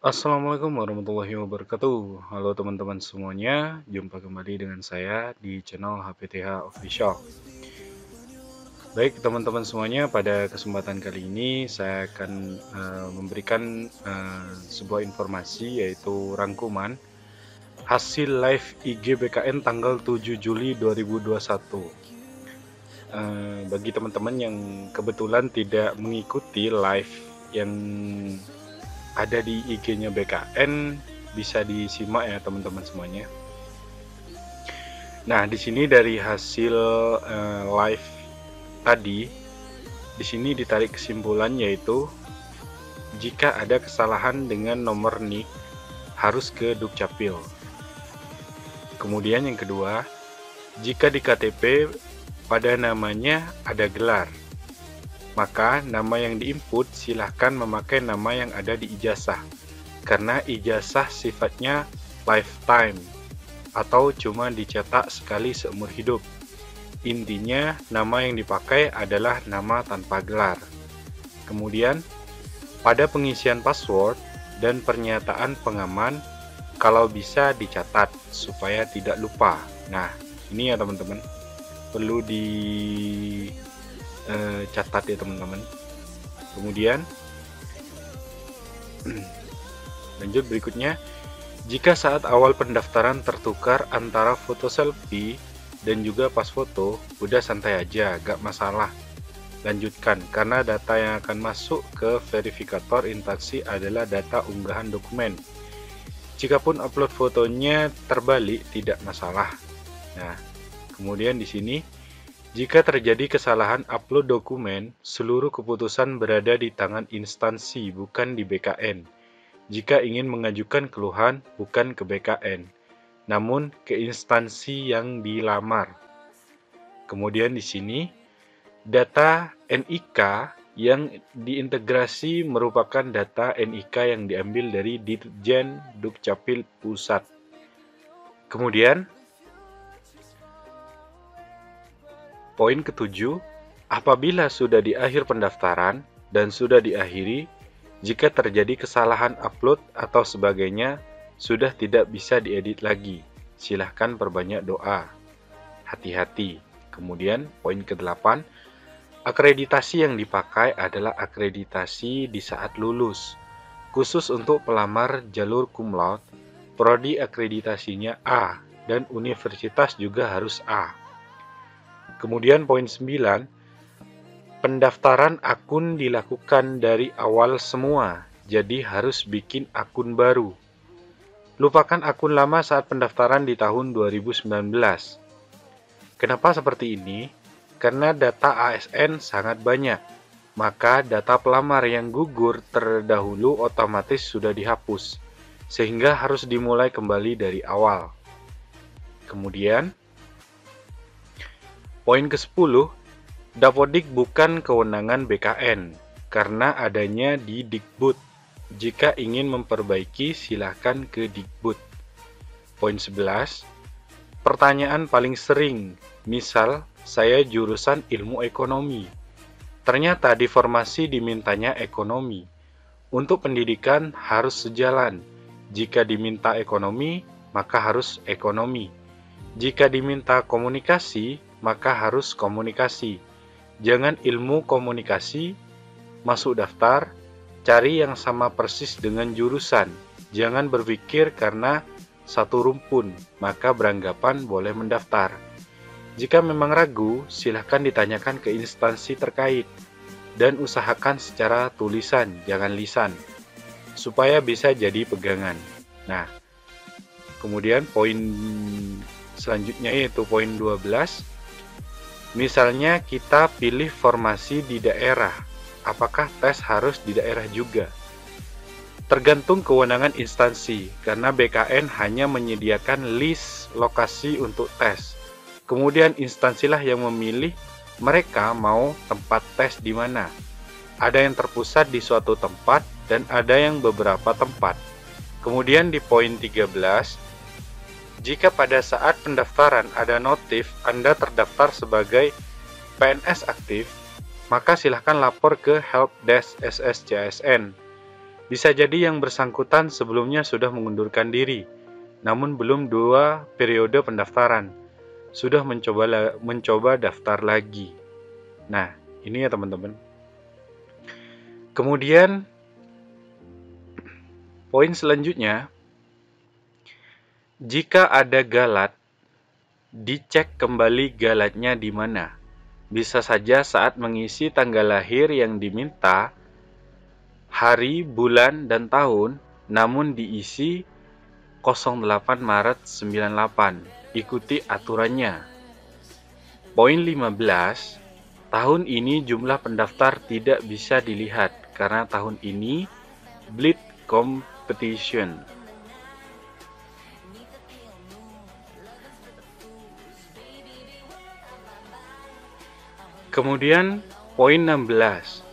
Assalamualaikum warahmatullahi wabarakatuh. Halo teman-teman semuanya, jumpa kembali dengan saya di channel HPTH Official. Baik teman-teman semuanya, pada kesempatan kali ini saya akan memberikan sebuah informasi yaitu rangkuman hasil live IG BKN tanggal 7 Juli 2021. Bagi teman-teman yang kebetulan tidak mengikuti live yang ada di IG-nya BKN, bisa disimak ya teman-teman semuanya. Nah, di sini dari hasil live tadi, di sini ditarik kesimpulan yaitu jika ada kesalahan dengan nomor NIK harus ke Dukcapil. Kemudian yang kedua, jika di KTP pada namanya ada gelar, maka nama yang diinput silahkan memakai nama yang ada di ijazah, karena ijazah sifatnya lifetime atau cuma dicetak sekali seumur hidup. Intinya nama yang dipakai adalah nama tanpa gelar. Kemudian pada pengisian password dan pernyataan pengaman, kalau bisa dicatat supaya tidak lupa. Nah, ini ya teman-teman, perlu dicatat ya teman-teman. Kemudian lanjut berikutnya, jika saat awal pendaftaran tertukar antara foto selfie dan juga pas foto, udah santai aja, gak masalah. Lanjutkan, karena data yang akan masuk ke verifikator interaksi adalah data unggahan dokumen. Jikapun upload fotonya terbalik, tidak masalah. Nah, kemudian di sini, jika terjadi kesalahan upload dokumen, seluruh keputusan berada di tangan instansi, bukan di BKN. Jika ingin mengajukan keluhan, bukan ke BKN, namun ke instansi yang dilamar. Kemudian di sini, data NIK yang diintegrasi merupakan data NIK yang diambil dari Dirjen Dukcapil Pusat. Kemudian, poin ketujuh, apabila sudah di akhir pendaftaran dan sudah diakhiri, jika terjadi kesalahan upload atau sebagainya, sudah tidak bisa diedit lagi. Silahkan perbanyak doa. Hati-hati. Kemudian, poin ke-8, akreditasi yang dipakai adalah akreditasi di saat lulus. Khusus untuk pelamar jalur cum laude, prodi akreditasinya A, dan universitas juga harus A. Kemudian poin 9, pendaftaran akun dilakukan dari awal semua, jadi harus bikin akun baru. Lupakan akun lama saat pendaftaran di tahun 2019. Kenapa seperti ini? Karena data ASN sangat banyak, maka data pelamar yang gugur terdahulu otomatis sudah dihapus, sehingga harus dimulai kembali dari awal. Kemudian, poin ke-10, Dapodik bukan kewenangan BKN, karena adanya di Dikbud. Jika ingin memperbaiki, silakan ke Dikbud. Poin 11, pertanyaan paling sering, misal, saya jurusan ilmu ekonomi. Ternyata di formasi dimintanya ekonomi. Untuk pendidikan harus sejalan. Jika diminta ekonomi, maka harus ekonomi. Jika diminta komunikasi, maka harus komunikasi. Jangan ilmu komunikasi, masuk daftar, cari yang sama persis dengan jurusan. Jangan berpikir karena satu rumpun, maka beranggapan boleh mendaftar. Jika memang ragu, silahkan ditanyakan ke instansi terkait, dan usahakan secara tulisan, jangan lisan, supaya bisa jadi pegangan. Nah, kemudian poin selanjutnya yaitu poin 12, misalnya kita pilih formasi di daerah, apakah tes harus di daerah juga? Tergantung kewenangan instansi, karena BKN hanya menyediakan list lokasi untuk tes. Kemudian instansilah yang memilih mereka mau tempat tes di mana. Ada yang terpusat di suatu tempat dan ada yang beberapa tempat. Kemudian di poin 13, jika pada saat pendaftaran ada notif Anda terdaftar sebagai PNS aktif, maka silahkan lapor ke Helpdesk SSCSN. Bisa jadi yang bersangkutan sebelumnya sudah mengundurkan diri, namun belum 2 periode pendaftaran, sudah mencoba daftar lagi. Nah, ini ya teman-teman. Kemudian, poin selanjutnya, jika ada galat, dicek kembali galatnya di mana. Bisa saja saat mengisi tanggal lahir yang diminta, hari, bulan, dan tahun, namun diisi 08 Maret 98. Ikuti aturannya. Poin 15, tahun ini jumlah pendaftar tidak bisa dilihat karena tahun ini Blitz Competition. Kemudian poin 16,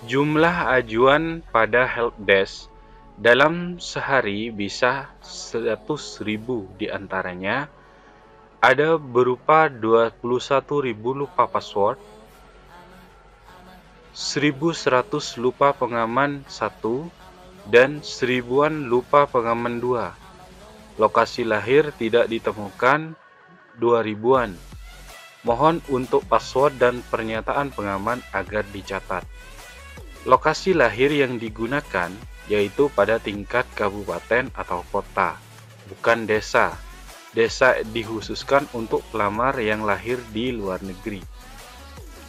jumlah ajuan pada helpdesk dalam sehari bisa 100.000, diantaranya ada berupa 21.000 lupa password, 1.100 lupa pengaman 1, dan 1.000-an lupa pengaman 2. Lokasi lahir tidak ditemukan 2.000-an. Mohon untuk password dan pernyataan pengaman agar dicatat. Lokasi lahir yang digunakan yaitu pada tingkat kabupaten atau kota, bukan desa. Desa dikhususkan untuk pelamar yang lahir di luar negeri.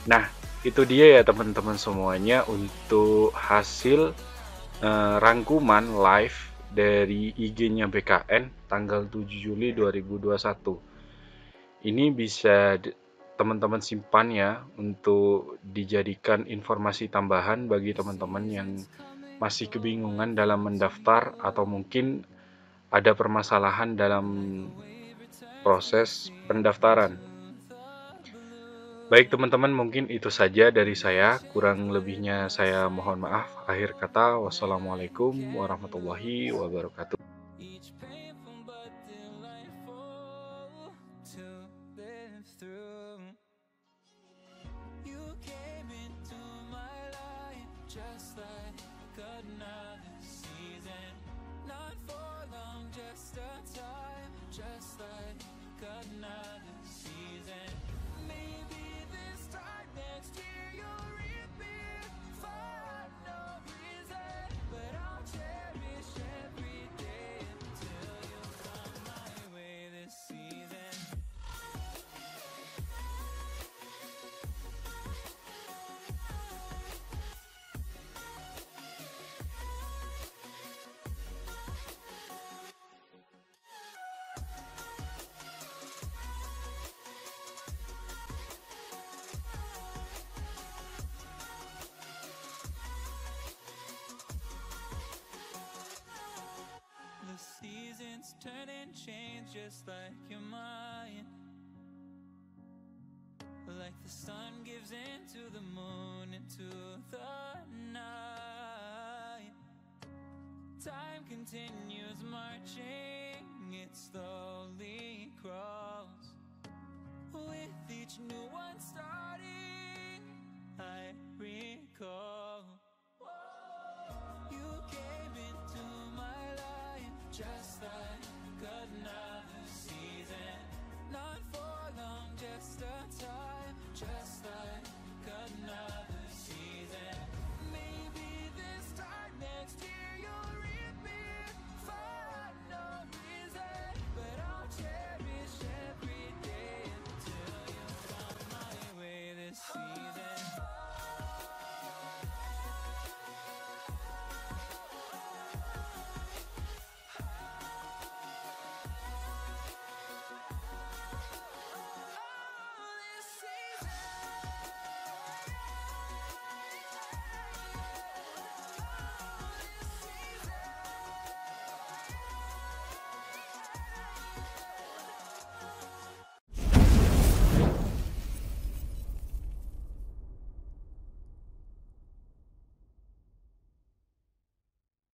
Nah, itu dia ya teman-teman semuanya untuk hasil rangkuman live dari IG-nya BKN tanggal 7 Juli 2021. Ini bisa teman-teman simpan ya untuk dijadikan informasi tambahan bagi teman-teman yang masih kebingungan dalam mendaftar atau mungkin ada permasalahan dalam proses pendaftaran. Baik teman-teman, mungkin itu saja dari saya. Kurang lebihnya saya mohon maaf. Akhir kata, wassalamualaikum warahmatullahi wabarakatuh. Seasons turn and change just like your mind. Like the sun gives into the moon, into the night. Time continues marching, it slowly crawls. With each new one starting, I recall